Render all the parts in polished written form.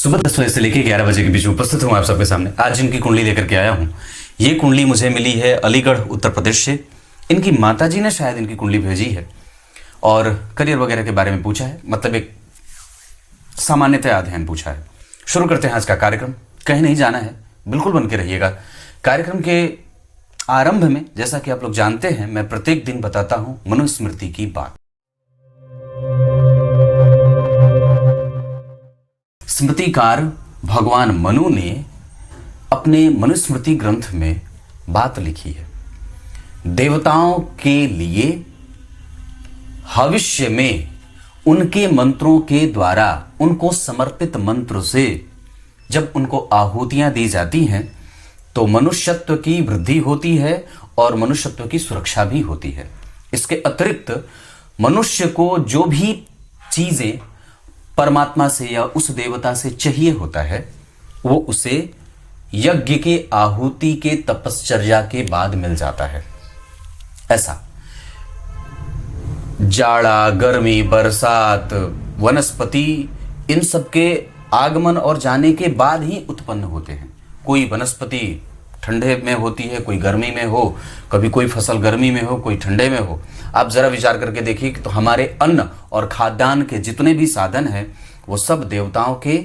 सुबह 10 बजे से लेकर 11 बजे के बीच उपस्थित हूँ आप सबके सामने। आज इनकी कुंडली लेकर के आया हूँ। ये कुंडली मुझे मिली है अलीगढ़ उत्तर प्रदेश से। इनकी माताजी ने शायद इनकी कुंडली भेजी है और करियर वगैरह के बारे में पूछा है, मतलब एक सामान्यतः अध्ययन पूछा है। शुरू करते हैं आज का कार्यक्रम। कहीं नहीं जाना है, बिल्कुल बन के रहिएगा। कार्यक्रम के आरंभ में जैसा कि आप लोग जानते हैं, मैं प्रत्येक दिन बताता हूँ मनुस्मृति की बात। स्मृतिकार भगवान मनु ने अपने मनुस्मृति ग्रंथ में बात लिखी है। देवताओं के लिए भविष्य में उनके मंत्रों के द्वारा, उनको समर्पित मंत्र से जब उनको आहुतियां दी जाती हैं तो मनुष्यत्व की वृद्धि होती है और मनुष्यत्व की सुरक्षा भी होती है। इसके अतिरिक्त मनुष्य को जो भी चीजें परमात्मा से या उस देवता से चाहिए होता है, वो उसे यज्ञ के आहुति के तपश्चर्या के बाद मिल जाता है। ऐसा जाड़ा, गर्मी, बरसात, वनस्पति, इन सब के आगमन और जाने के बाद ही उत्पन्न होते हैं। कोई वनस्पति ठंडे में होती है, कोई गर्मी में हो, कभी कोई फसल गर्मी में हो, कोई ठंडे में हो। आप जरा विचार करके देखिए कि तो हमारे अन्न और खाद्यान्न के जितने भी साधन हैं वो सब देवताओं के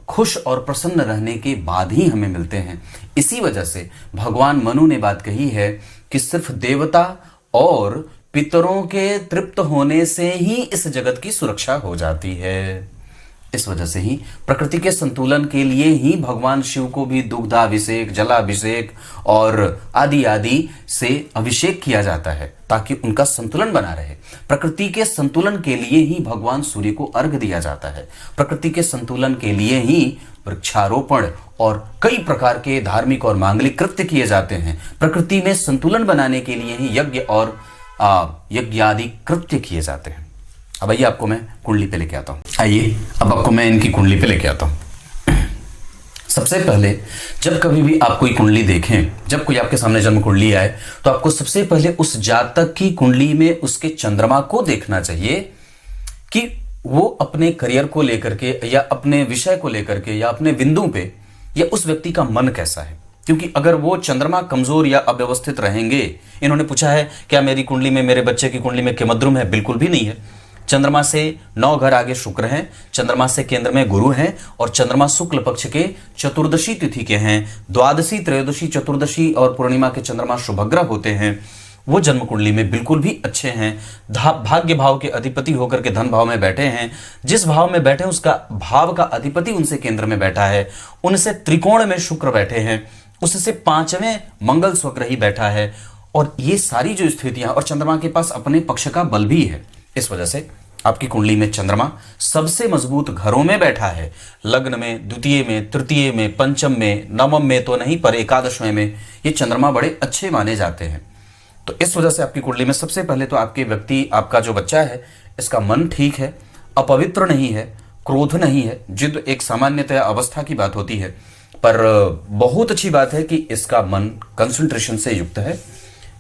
खुश और प्रसन्न रहने के बाद ही हमें मिलते हैं। इसी वजह से भगवान मनु ने बात कही है कि सिर्फ देवता और पितरों के तृप्त होने से ही इस जगत की सुरक्षा हो जाती है। इस वजह से ही प्रकृति के संतुलन के लिए ही भगवान शिव को भी दुग्धाभिषेक, जलाभिषेक और आदि आदि से अभिषेक किया जाता है ताकि उनका संतुलन बना रहे। प्रकृति के संतुलन के लिए ही भगवान सूर्य को अर्घ दिया जाता है। प्रकृति के संतुलन के लिए ही वृक्षारोपण और कई प्रकार के धार्मिक और मांगलिक कृत्य किए जाते हैं। प्रकृति में संतुलन बनाने के लिए ही यज्ञ और यज्ञ आदि कृत्य किए जाते हैं। अब आइए आपको मैं कुंडली पे लेके आता हूँ। आइए अब आपको मैं इनकी कुंडली पे लेके आता हूँ। सबसे पहले जब कभी भी आप कोई कुंडली देखें, जब कोई आपके सामने जन्म कुंडली आए, तो आपको सबसे पहले उस जातक की कुंडली में उसके चंद्रमा को देखना चाहिए कि वो अपने करियर को लेकर के या अपने विषय को लेकर के या अपने बिंदु पे या उस व्यक्ति का मन कैसा है। क्योंकि अगर वो चंद्रमा कमजोर या अव्यवस्थित रहेंगे, इन्होंने पूछा है क्या मेरी कुंडली में, मेरे बच्चे की कुंडली में केमद्रुम है? बिल्कुल भी नहीं है। चंद्रमा से 9 घर आगे शुक्र हैं, चंद्रमा से केंद्र में गुरु हैं और चंद्रमा शुक्ल पक्ष के चतुर्दशी तिथि के हैं। द्वादशी, त्रयोदशी, चतुर्दशी और पूर्णिमा के चंद्रमा शुभग्रह होते हैं। वो जन्म कुंडली में बिल्कुल भी अच्छे हैं। भाग्य भाव के अधिपति होकर के धन भाव में बैठे हैं। जिस भाव में बैठे उसका भाव का अधिपति उनसे केंद्र में बैठा है। उनसे त्रिकोण में शुक्र बैठे हैं, उससे 5वें मंगल स्वग्रही बैठा है। और ये सारी जो स्थितियां, और चंद्रमा के पास अपने पक्ष का बल भी है। इस वजह से आपकी कुंडली में चंद्रमा सबसे मजबूत घरों में बैठा है। लग्न में, द्वितीय में, तृतीय में, पंचम में, नवम में तो नहीं पर एकादशवें में ये चंद्रमा बड़े अच्छे माने जाते हैं। तो इस वजह से आपकी कुंडली में सबसे पहले तो आपके व्यक्ति, आपका जो बच्चा है, इसका मन ठीक है, अपवित्र नहीं है, क्रोध नहीं है। जिद एक सामान्यतः अवस्था की बात होती है, पर बहुत अच्छी बात है कि इसका मन कंसंट्रेशन से युक्त है,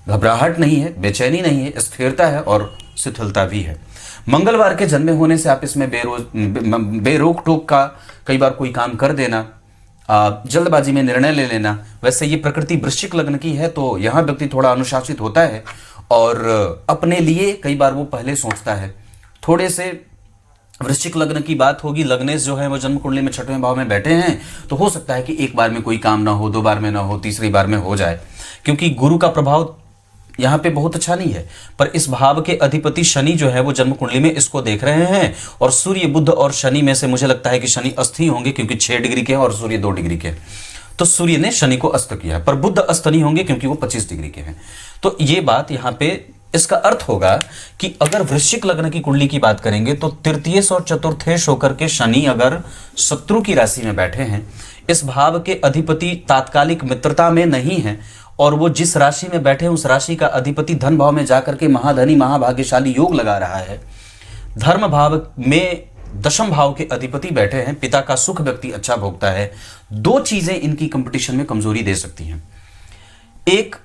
घबराहट नहीं है, बेचैनी नहीं है, स्थिरता है और शिथिलता भी है। मंगलवार के जन्मे होने से आप इसमें बेरोक टोक का कई बार कोई काम कर देना, जल्दबाजी में निर्णय ले लेना। वैसे ये प्रकृति वृश्चिक लग्न की है तो यहाँ व्यक्ति थोड़ा अनुशासित होता है और अपने लिए कई बार वो पहले सोचता है। थोड़े से वृश्चिक लग्न की बात होगी, लग्नेश जो है वो जन्म कुंडली में 6वें भाव में बैठे हैं, तो हो सकता है कि एक बार में कोई काम ना हो, 2 बार में ना हो, तीसरी बार में हो जाए। क्योंकि गुरु का प्रभाव यहाँ पे बहुत अच्छा नहीं है, पर इस भाव के अधिपति शनि जो है वो जन्म कुंडली में इसको देख रहे हैं। और सूर्य, बुध और शनि में से मुझे लगता है कि शनि अस्थि होंगे, क्योंकि 6 डिग्री के हैं और सूर्य 2 डिग्री के हैं। तो सूर्य ने शनि को अस्त किया है, पर बुध अस्त नहीं होंगे क्योंकि वो 25 डिग्री के हैं। तो ये बात यहाँ पे इसका अर्थ होगा कि अगर वृश्चिक लग्न की कुंडली की बात करेंगे तो तृतीयेश और चतुर्थेश होकर के शनि अगर शत्रु की राशि में बैठे हैं, इस भाव के अधिपति तात्कालिक मित्रता में नहीं है और वो जिस राशि में बैठे उस राशि का अधिपति धन भाव में जाकर के महाधनी महाभाग्यशाली योग लगा रहा है। धर्म भाव में 10वें भाव के अधिपति बैठे हैं, पिता का सुख व्यक्ति अच्छा भोगता है। 2 चीजें इनकी कंपटीशन में कमजोरी दे सकती हैं। एक,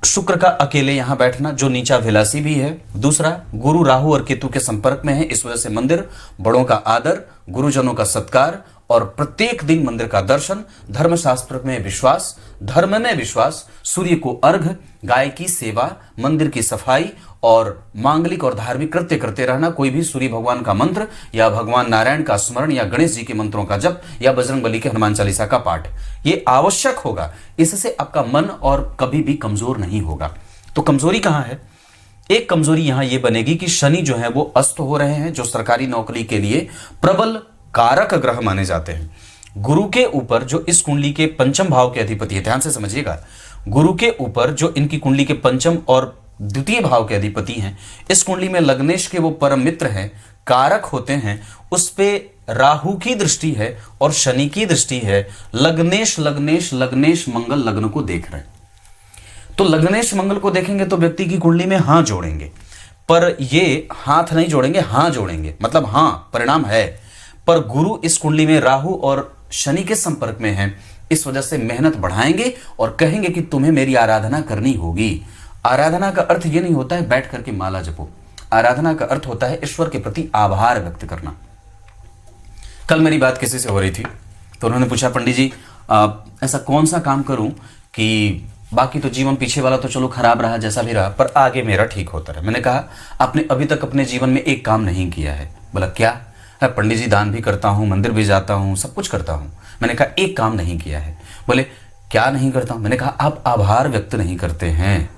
शुक्र का अकेले यहां बैठना जो नीचा विलासी भी है। दूसरा, गुरु राहु और केतु के संपर्क में है, इस वजह से मंदिर, बड़ों का आदर, गुरुजनों का सत्कार और प्रत्येक दिन मंदिर का दर्शन, धर्मशास्त्र में विश्वास, धर्म में विश्वास, सूर्य को अर्घ, गाय की सेवा, मंदिर की सफाई और मांगलिक और धार्मिक कृत्य करते रहना। कोई भी सूर्य भगवान का मंत्र या भगवान नारायण का स्मरण या गणेश जी के मंत्रों का जप या बजरंगबली के हनुमान चालीसा का पाठ, ये आवश्यक होगा। इससे आपका मन और कभी भी कमजोर नहीं होगा। तो कमजोरी कहां है? एक कमजोरी यहां यह बनेगी कि शनि जो है वो अस्त हो रहे हैं, जो सरकारी नौकरी के लिए प्रबल कारक ग्रह माने जाते हैं। गुरु के ऊपर जो इस कुंडली के पंचम भाव के अधिपति है, ध्यान से समझिएगा, गुरु के ऊपर जो इनकी कुंडली के पंचम और द्वितीय भाव के अधिपति हैं, इस कुंडली में लग्नेश के वो परम मित्र हैं, कारक होते हैं, उस पे राहु की दृष्टि है और शनि की दृष्टि है। लग्नेश लग्नेश लग्नेश मंगल लग्न को देख रहे हैं। तो लग्नेश मंगल को देखेंगे तो व्यक्ति की कुंडली में हां जोड़ेंगे, पर ये हाथ नहीं जोड़ेंगे, हां जोड़ेंगे, मतलब हां परिणाम है। पर गुरु इस कुंडली में राहु और शनि के संपर्क में है, इस वजह से मेहनत बढ़ाएंगे और कहेंगे कि तुम्हें मेरी आराधना करनी होगी। आराधना का अर्थ ये नहीं होता है बैठ करके माला जपो। आराधना का अर्थ होता है ईश्वर के प्रति आभार व्यक्त करना। कल मेरी बात किसी से हो रही थी तो उन्होंने पूछा, पंडित जी ऐसा कौन सा काम करूं कि बाकी तो जीवन पीछे वाला तो चलो खराब रहा जैसा भी रहा, पर आगे मेरा ठीक होता रहा। मैंने कहा आपने अभी तक अपने जीवन में एक काम नहीं किया है। बोला क्या? पंडित जी दान भी करता हूं, मंदिर भी जाता हूं, सब कुछ करता हूं। मैंने कहा एक काम नहीं किया है। बोले क्या नहीं करता हूं? मैंने कहा आप आभार व्यक्त नहीं करते हैं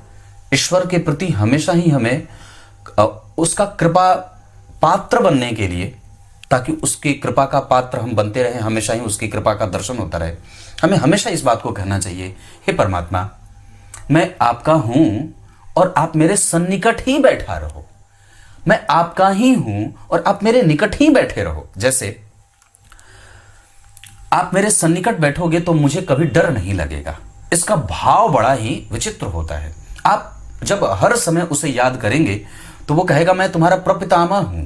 ईश्वर के प्रति। हमेशा ही हमें उसका कृपा पात्र बनने के लिए, ताकि उसकी कृपा का पात्र हम बनते रहे, हमेशा ही उसकी कृपा का दर्शन होता रहे, हमें हमेशा इस बात को कहना चाहिए, हे परमात्मा मैं आपका हूं और आप मेरे सन्निकट ही बैठा रहो। मैं आपका ही हूं और आप मेरे निकट ही बैठे रहो। जैसे आप मेरे सन्निकट बैठोगे तो मुझे कभी डर नहीं लगेगा। इसका भाव बड़ा ही विचित्र होता है। आप जब हर समय उसे याद करेंगे तो वो कहेगा मैं तुम्हारा प्रपितामह हूं,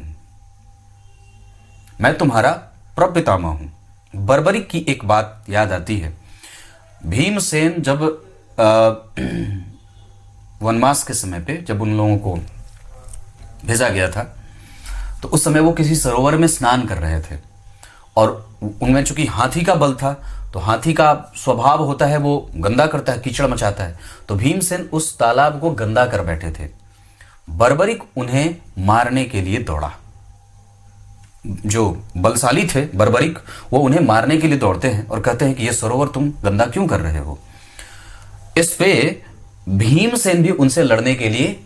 मैं तुम्हारा प्रपितामह हूं। बर्बरिक की एक बात याद आती है। भीमसेन जब वनवास के समय पे जब उन लोगों को भेजा गया था तो उस समय वो किसी सरोवर में स्नान कर रहे थे और उनमें चूंकि हाथी का बल था तो हाथी का स्वभाव होता है वो गंदा करता है, कीचड़ मचाता है। तो भीमसेन उस तालाब को गंदा कर बैठे थे। बर्बरिक उन्हें मारने के लिए दौड़ा। जो बलशाली थे बर्बरिक, वो उन्हें मारने के लिए दौड़ते हैं और कहते हैं कि ये सरोवर तुम गंदा क्यों कर रहे हो। इस पे भीमसेन भी उनसे लड़ने के लिए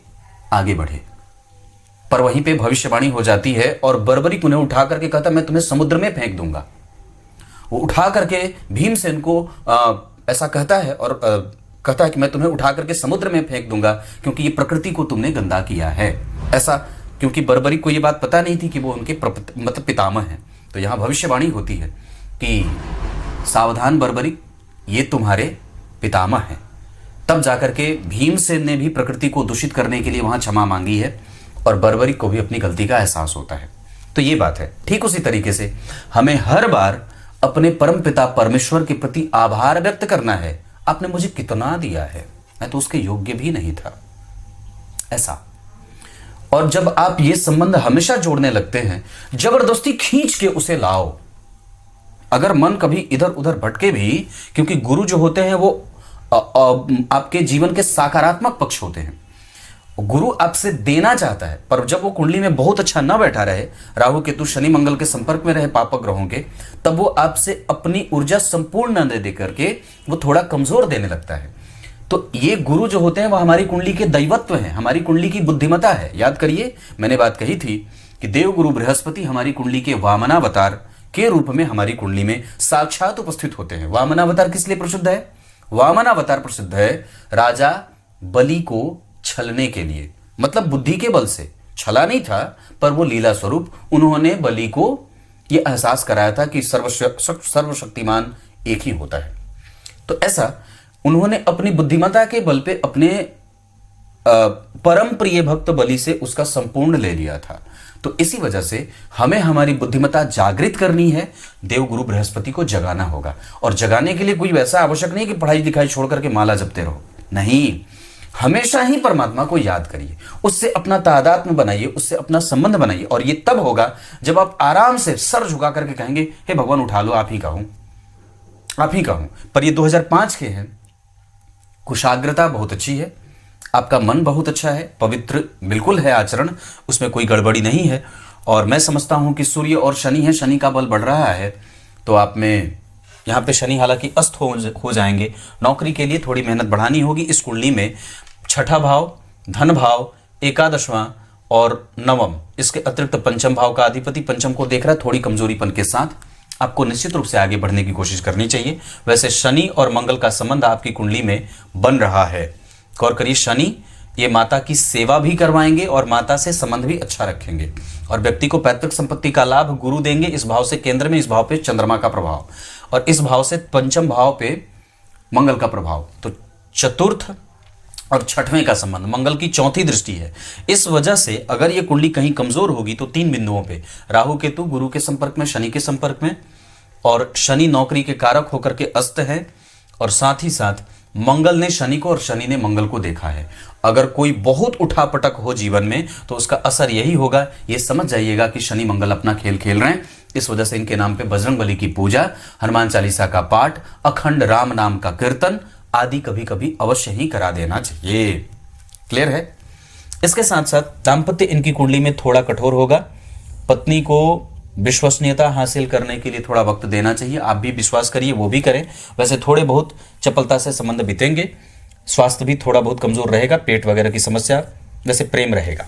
आगे बढ़े, पर वहीं पे भविष्यवाणी हो जाती है और बर्बरिक उन्हें उठा करके कहता मैं तुम्हें समुद्र में फेंक दूंगा। वो उठा करके भीमसेन को ऐसा कहता है और कहता है कि मैं तुम्हें उठा करके समुद्र में फेंक दूंगा क्योंकि ये प्रकृति को तुमने गंदा किया है। ऐसा क्योंकि बर्बरिक को ये बात पता नहीं थी कि वो उनके मतलब पितामह हैं। तो यहां भविष्यवाणी होती है कि सावधान बर्बरिक, ये तुम्हारे पितामह हैं। तब जाकर के भीमसेन ने भी प्रकृति को दूषित करने के लिए वहां क्षमा मांगी है और बर्बरिक को भी अपनी गलती का एहसास होता है। तो ये बात है। ठीक उसी तरीके से हमें हर बार अपने परम पिता परमेश्वर के प्रति आभार व्यक्त करना है। आपने मुझे कितना दिया है, मैं तो उसके योग्य भी नहीं था, ऐसा। और जब आप ये संबंध हमेशा जोड़ने लगते हैं, जबरदस्ती खींच के उसे लाओ। अगर मन कभी इधर उधर भटके भी, क्योंकि गुरु जो होते हैं वो आपके जीवन के सकारात्मक पक्ष होते हैं। गुरु आपसे देना चाहता है, पर जब वो कुंडली में बहुत अच्छा ना बैठा रहे, राहु केतु शनि मंगल के संपर्क में रहे पापक ग्रहों के, तब वो आपसे अपनी ऊर्जा संपूर्ण न दे करके वो थोड़ा कमजोर देने लगता है। तो ये गुरु जो होते हैं वो हमारी कुंडली के दैवत्व हैं, हमारी कुंडली की बुद्धिमता है। याद करिए मैंने बात कही थी कि देव गुरु बृहस्पति हमारी कुंडली के वामनावतार के रूप में हमारी कुंडली में साक्षात उपस्थित होते हैं। वामनावतार किस लिए प्रसिद्ध है? वामनावतार प्रसिद्ध है राजा बलि को छलने के लिए, मतलब बुद्धि के बल से। छला नहीं था, पर वो लीला स्वरूप उन्होंने बलि को ये एहसास कराया था कि सर्वशक्तिमान एक ही होता है। तो ऐसा उन्होंने अपनी बुद्धिमत्ता के बल पे अपने परम प्रिय भक्त बलि से उसका संपूर्ण ले लिया था। तो इसी वजह से हमें हमारी बुद्धिमत्ता जागृत करनी है, देवगुरु बृहस्पति को जगाना होगा। और जगाने के लिए कोई वैसा आवश्यक नहीं कि पढ़ाई लिखाई छोड़ करके माला जपते रहो, नहीं। हमेशा ही परमात्मा को याद करिए, उससे अपना तादात्म्य बनाइए, उससे अपना संबंध बनाइए। और ये तब होगा जब आप आराम से सर झुका करके कहेंगे, हे भगवान उठा लो, आप ही का हूं, आप ही का हूं। पर ये 2005 के हैं, कुशाग्रता बहुत अच्छी है, आपका मन बहुत अच्छा है, पवित्र बिल्कुल है आचरण, उसमें कोई गड़बड़ी नहीं है। और मैं समझता हूं कि सूर्य और शनि है, शनि का बल बढ़ रहा है, तो आप में यहाँ पे शनि हालांकि अस्त हो जाएंगे। नौकरी के लिए थोड़ी मेहनत बढ़ानी होगी। इस कुंडली में छठा भाव, धन भाव, एकादशवां और नवम, इसके अतिरिक्त पंचम भाव का अधिपति पंचम को देख रहा है, थोड़ी कमजोरीपन के साथ आपको निश्चित रूप से आगे बढ़ने की कोशिश करनी चाहिए। वैसे शनि और मंगल का संबंध आपकी कुंडली में बन रहा है। गौर करिए, शनि ये माता की सेवा भी करवाएंगे और माता से संबंध भी अच्छा रखेंगे, और व्यक्ति को पैतृक संपत्ति का लाभ गुरु देंगे। इस भाव से केंद्र में, इस भाव पे चंद्रमा का प्रभाव, और इस भाव से पंचम भाव पे मंगल का प्रभाव, तो चतुर्थ और छठवें का संबंध, मंगल की चौथी दृष्टि है। इस वजह से अगर ये कुंडली कहीं कमजोर होगी तो 3 बिंदुओं पे, राहु केतु गुरु के संपर्क में, शनि के संपर्क में, और शनि नौकरी के कारक होकर के अस्त है, और साथ ही साथ मंगल ने शनि को और शनि ने मंगल को देखा है। अगर कोई बहुत उठापटक हो जीवन में तो उसका असर यही होगा, ये समझ जाइएगा कि शनि मंगल अपना खेल खेल रहे हैं। इस वजह से इनके नाम पे बजरंगबली की पूजा, हनुमान चालीसा का पाठ, अखंड राम नाम का कीर्तन आदि कभी कभी अवश्य ही करा देना चाहिए। क्लियर है? इसके साथ साथ दाम्पत्य इनकी कुंडली में थोड़ा कठोर होगा। पत्नी को विश्वसनीयता हासिल करने के लिए थोड़ा वक्त देना चाहिए। आप भी विश्वास करिए, वो भी करें। वैसे थोड़े बहुत चपलता से संबंध बीतेंगे। स्वास्थ्य भी थोड़ा बहुत कमजोर रहेगा, पेट वगैरह की समस्या, वैसे प्रेम रहेगा।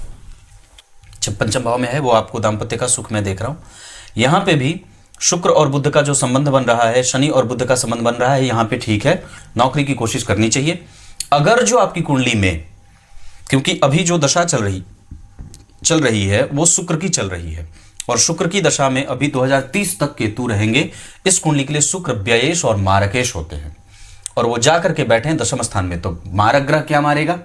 पंचम भाव में है वो आपको दाम्पत्य का सुख मैं देख रहा हूं। यहां पे भी शुक्र और बुध का जो संबंध बन रहा है, शनि और बुध का संबंध बन रहा है, यहां पे ठीक है। नौकरी की कोशिश करनी चाहिए। अगर जो आपकी कुंडली में, क्योंकि अभी जो दशा चल रही है वो शुक्र की चल रही है, और शुक्र की दशा में अभी 2030 तक केतु रहेंगे। इस कुंडली के लिए शुक्र व्ययेश और मारकेश होते हैं, और वो जाकर के बैठे हैं दशम स्थान में। तो मारक ग्रह क्या मारेगा?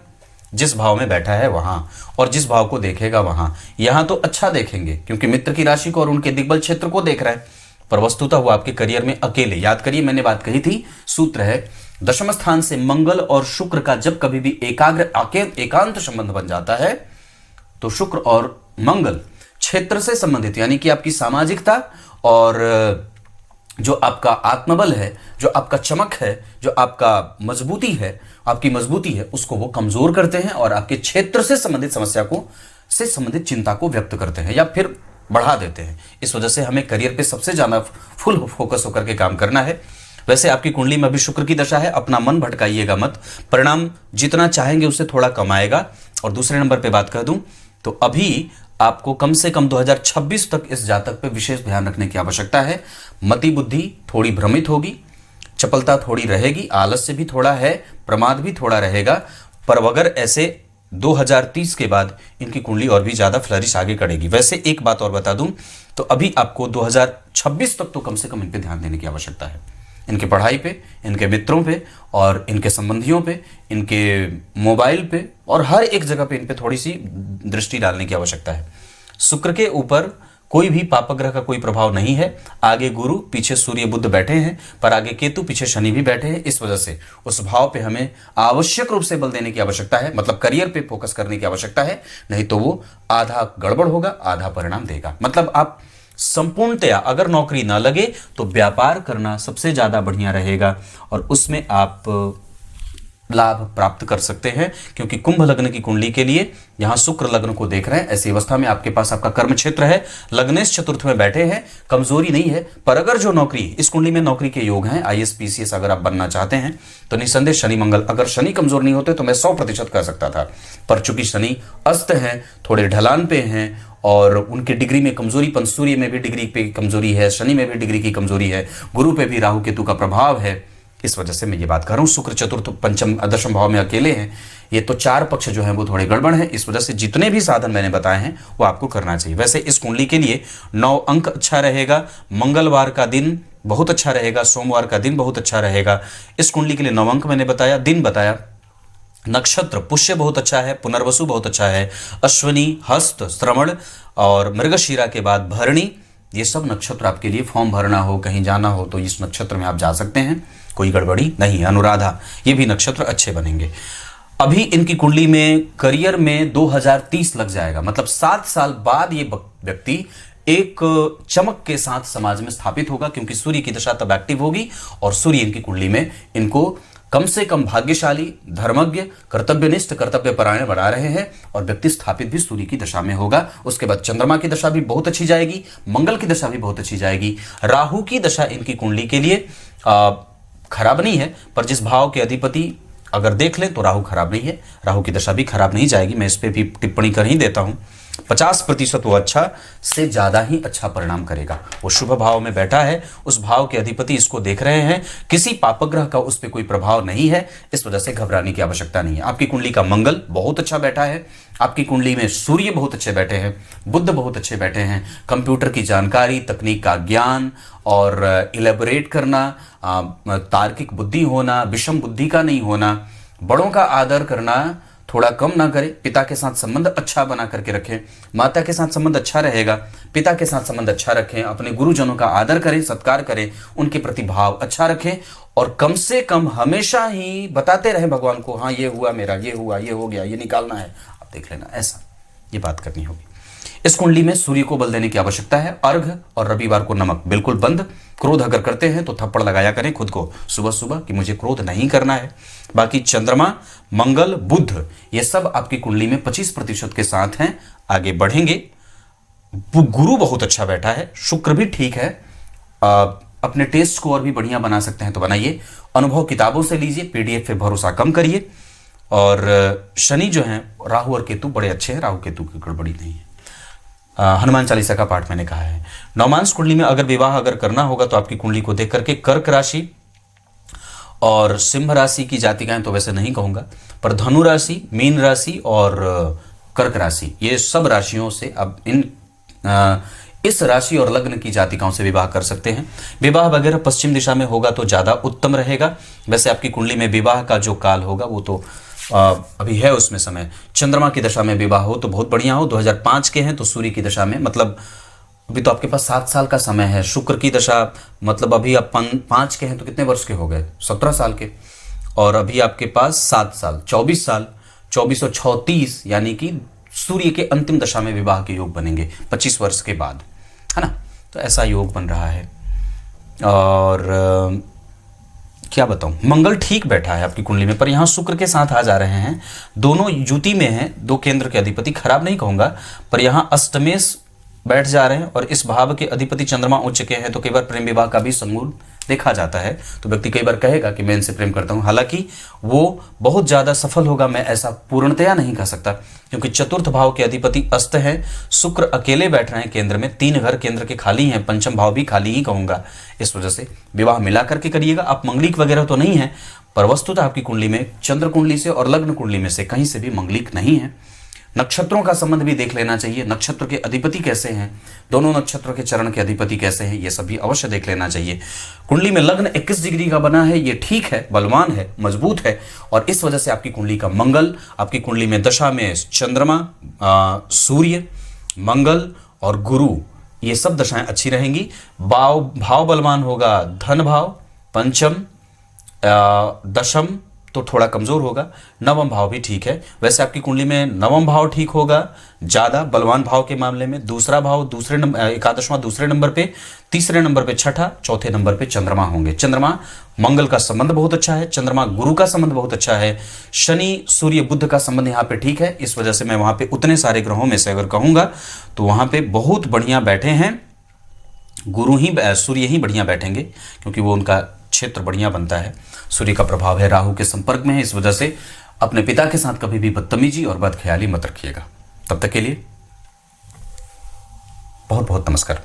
जिस भाव में बैठा है वहां, और जिस भाव को देखेगा वहां। यहां तो अच्छा देखेंगे क्योंकि मित्र की राशि को और उनके दिग्बल क्षेत्र को देख रहा है, पर वस्तुतः वो आपके करियर में अकेले, याद करिए मैंने बात कही थी, सूत्र है दशम स्थान से मंगल और शुक्र का जब कभी भी एकांत संबंध बन जाता है तो शुक्र और मंगल क्षेत्र से संबंधित, यानी कि आपकी सामाजिकता और जो आपका आत्मबल है, जो आपका चमक है, जो आपका मजबूती है, आपकी मजबूती है, उसको वो कमजोर करते हैं और आपके क्षेत्र से संबंधित समस्या को, से संबंधित चिंता को व्यक्त करते हैं या फिर बढ़ा देते हैं। इस वजह से हमें करियर पे सबसे ज्यादा फुल फोकस होकर के काम करना है। वैसे आपकी कुंडली में अभी शुक्र की दशा है, अपना मन भटकाइएगा मत, परिणाम जितना चाहेंगे उससे थोड़ा कम आएगा। और दूसरे नंबर पे बात कर दूं तो अभी आपको कम से कम 2026 तक इस जातक पे विशेष ध्यान रखने की आवश्यकता है। मति बुद्धि थोड़ी भ्रमित होगी, चपलता थोड़ी रहेगी, आलस्य भी थोड़ा है, प्रमाद भी थोड़ा रहेगा। पर अगर ऐसे 2030 के बाद इनकी कुंडली और भी ज्यादा फ्लरिश आगे करेगी। वैसे एक बात और बता दूं तो अभी आपको 2026 तक तो कम से कम इन पे ध्यान देने की आवश्यकता है, इनके पढ़ाई पे, इनके मित्रों पे और इनके संबंधियों पे, इनके मोबाइल पे, और हर एक जगह पे इन पे थोड़ी सी दृष्टि डालने की आवश्यकता है। शुक्र के ऊपर कोई भी पापग्रह का कोई प्रभाव नहीं है। आगे गुरु, पीछे सूर्य बुध बैठे हैं, पर आगे केतु, पीछे शनि भी बैठे हैं। इस वजह से उस भाव पे हमें आवश्यक रूप से बल देने की आवश्यकता है, मतलब करियर पे फोकस करने की आवश्यकता है, नहीं तो वो आधा गड़बड़ होगा, आधा परिणाम देगा। मतलब आप संपूर्णतया अगर नौकरी ना लगे तो व्यापार करना सबसे ज्यादा बढ़िया रहेगा और उसमें आप लाभ प्राप्त कर सकते हैं, क्योंकि कुंभ लग्न की कुंडली के लिए यहां शुक्र लग्न को देख रहे हैं। ऐसी अवस्था में आपके पास आपका कर्म क्षेत्र है, लग्नेश चतुर्थ में बैठे हैं, कमजोरी नहीं है। पर अगर जो नौकरी, इस कुंडली में नौकरी के योग हैं, आईएएस पीसीएस अगर आप बनना चाहते हैं तो निसंदेह शनि मंगल, अगर शनि कमजोर नहीं होते तो मैं 100% कर सकता था, पर चूंकि शनि अस्त हैं, थोड़े ढलान पे हैं और उनकी डिग्री में कमजोरीपन, सूर्य में भी डिग्री पे कमजोरी है, शनि में भी डिग्री की कमजोरी है, गुरु पे भी राहु केतु का प्रभाव है। इस वजह से मैं ये बात कर रहा हूं। शुक्र चतुर्थ पंचम दशम भाव में अकेले हैं, ये तो चार पक्ष जो है वो थोड़े गड़बड़ हैं। इस वजह से जितने भी साधन मैंने बताए हैं वो आपको करना चाहिए। वैसे इस कुंडली के लिए 9 अंक अच्छा रहेगा, मंगलवार का दिन बहुत अच्छा रहेगा, सोमवार का दिन बहुत अच्छा रहेगा। इस कुंडली के लिए 9 अंक मैंने बताया, दिन बताया, नक्षत्र पुष्य बहुत अच्छा है, पुनर्वसु बहुत अच्छा है, अश्विनी, हस्त, श्रवण और मृगशीरा के बाद भरणी, ये सब नक्षत्र आपके लिए, फॉर्म भरना हो, कहीं जाना हो तो इस नक्षत्र में आप जा सकते हैं, कोई गड़बड़ी नहीं। अनुराधा, ये भी नक्षत्र अच्छे बनेंगे। अभी इनकी कुंडली में करियर में 2030 लग जाएगा, मतलब 7 साल बाद ये व्यक्ति एक चमक के साथ समाज में स्थापित होगा, क्योंकि सूर्य की दशा तब एक्टिव होगी और सूर्य इनकी कुंडली में इनको कम से कम भाग्यशाली, धर्मज्ञ, कर्तव्यनिष्ठ, कर्तव्यपरायण बना रहे हैं और व्यक्ति स्थापित भी सूर्य की दशा में होगा। उसके बाद चंद्रमा की दशा भी बहुत अच्छी जाएगी, मंगल की दशा भी बहुत अच्छी जाएगी। राहु की दशा इनकी कुंडली के लिए खराब नहीं है, पर जिस भाव के अधिपति अगर देख लें तो राहु खराब नहीं है, राहु की दशा भी खराब नहीं जाएगी। मैं इस पर भी टिप्पणी कर ही देता हूं। 50% वो अच्छा से ज्यादा ही अच्छा परिणाम करेगा। वो शुभ भाव में बैठा है, उस भाव के अधिपति इसको देख रहे हैं, किसी पापग्रह का उस पर कोई प्रभाव नहीं है, इस वजह से घबराने की आवश्यकता नहीं है। आपकी कुंडली का मंगल बहुत अच्छा बैठा है, आपकी कुंडली में सूर्य बहुत अच्छे बैठे हैं, बुध बहुत अच्छे बैठे हैं। कंप्यूटर की जानकारी, तकनीक का ज्ञान और इलेबोरेट करना, तार्किक बुद्धि होना, विषम बुद्धि का नहीं होना, बड़ों का आदर करना थोड़ा कम ना करें, पिता के साथ संबंध अच्छा बना करके रखें, माता के साथ संबंध अच्छा रहेगा, पिता के साथ संबंध अच्छा रखें, अपने गुरुजनों का आदर करें, सत्कार करें, उनके प्रति भाव अच्छा रखें और कम से कम हमेशा ही बताते रहें भगवान को, हाँ ये हुआ मेरा, ये हुआ, ये हो गया, ये निकालना है, आप देख लेना, ऐसा ये बात करनी होगी। इस कुंडली में सूर्य को बल देने की आवश्यकता है। अर्घ और रविवार को नमक बिल्कुल बंद। क्रोध अगर करते हैं तो थप्पड़ लगाया करें खुद को सुबह सुबह कि मुझे क्रोध नहीं करना है। बाकी चंद्रमा, मंगल, बुध ये सब आपकी कुंडली में 25% के साथ हैं, आगे बढ़ेंगे। गुरु बहुत अच्छा बैठा है, शुक्र भी ठीक है, अपने टेस्ट को और भी बढ़िया बना सकते हैं तो बनाइए। अनुभव किताबों से लीजिए, पीडीएफ पे भरोसा कम करिए। और शनि जो है, राहु और केतु बड़े अच्छे हैं, राहु केतु की गड़बड़ी नहीं है। हनुमान चालीसा का पाठ मैंने कहा है। नवमांश कुंडली में अगर विवाह अगर करना होगा तो आपकी कुंडली को देख करके कर्क राशि और सिंह राशि की जातिकाएं तो वैसे नहीं कहूंगा, पर धनु राशि, मीन राशि और कर्क राशि, ये सब राशियों से अब इस राशि और लग्न की जातिकाओं से विवाह कर सकते हैं। विवाह वगैरह पश्चिम दिशा में होगा तो ज्यादा उत्तम रहेगा। वैसे आपकी कुंडली में विवाह का जो काल होगा वो तो अभी है उसमें समय। चंद्रमा की दशा में विवाह हो तो बहुत बढ़िया हो। 2005 के हैं तो सूर्य की दशा में, मतलब अभी तो आपके पास 7 साल का समय है। शुक्र की दशा मतलब अभी आप 5 के हैं तो कितने वर्ष के हो गए? 17 साल के। और अभी आपके पास 7 साल, 24 साल, 24 और 36 यानी कि सूर्य के अंतिम दशा में विवाह के योग बनेंगे 25 वर्ष के बाद, है ना। तो ऐसा योग बन रहा है। और क्या बताऊं, मंगल ठीक बैठा है आपकी कुंडली में, पर यहाँ शुक्र के साथ आ जा रहे हैं। दोनों युति में हैं, दो केंद्र के अधिपति, खराब नहीं कहूंगा, पर यहाँ अष्टमेश बैठ जा रहे हैं और इस भाव के अधिपति चंद्रमा उच्च के हैं तो कई बार प्रेम विवाह का भी संगुण देखा जाता है। तो व्यक्ति कई बार कहेगा कि मैं इनसे प्रेम करता हूं, हालांकि वो बहुत ज्यादा सफल होगा, मैं ऐसा पूर्णतया नहीं कह सकता, क्योंकि चतुर्थ भाव के अधिपति अस्त हैं, शुक्र अकेले बैठ रहे हैं केंद्र में, 3 घर केंद्र के खाली हैं, पंचम भाव भी खाली ही कहूंगा। इस वजह से विवाह मिला करके करिएगा। आप मंगलिक वगैरह तो नहीं है, पर वस्तुतः आपकी कुंडली में चंद्र कुंडली से और लग्न कुंडली में से कहीं से भी मंगलिक नहीं है। नक्षत्रों का संबंध भी देख लेना चाहिए, नक्षत्र के अधिपति कैसे हैं, दोनों नक्षत्रों के चरण के अधिपति कैसे हैं, ये सभी अवश्य देख लेना चाहिए। कुंडली में लग्न 21 डिग्री का बना है, ये ठीक है, बलवान है, मजबूत है, और इस वजह से आपकी कुंडली का मंगल, आपकी कुंडली में दशा में चंद्रमा, सूर्य, मंगल और गुरु, ये सब दशाएं अच्छी रहेंगी। भाव बलवान होगा, धन भाव, पंचम, दशम तो थोड़ा कमजोर होगा, नवम भाव भी ठीक है। वैसे आपकी कुंडली में नवम भाव ठीक होगा ज्यादा बलवान भाव के मामले में, दूसरा भाव दूसरे नंबर, एकादशवां दूसरे नंबर पे, तीसरे नंबर पे छठा, चौथे नंबर पे चंद्रमा होंगे। चंद्रमा मंगल का संबंध बहुत अच्छा है, चंद्रमा गुरु का संबंध बहुत अच्छा है, शनि सूर्य बुध का संबंध यहाँ पे ठीक है। इस वजह से मैं वहां पे उतने सारे ग्रहों में से अगर कहूंगा तो वहां पे बहुत बढ़िया बैठे हैं, गुरु ही, सूर्य ही बढ़िया बैठेंगे, क्योंकि वो उनका क्षेत्र बढ़िया बनता है। सूर्य का प्रभाव है, राहु के संपर्क में है, इस वजह से अपने पिता के साथ कभी भी बदतमीजी और बदख्याली मत रखिएगा। तब तक के लिए बहुत बहुत नमस्कार।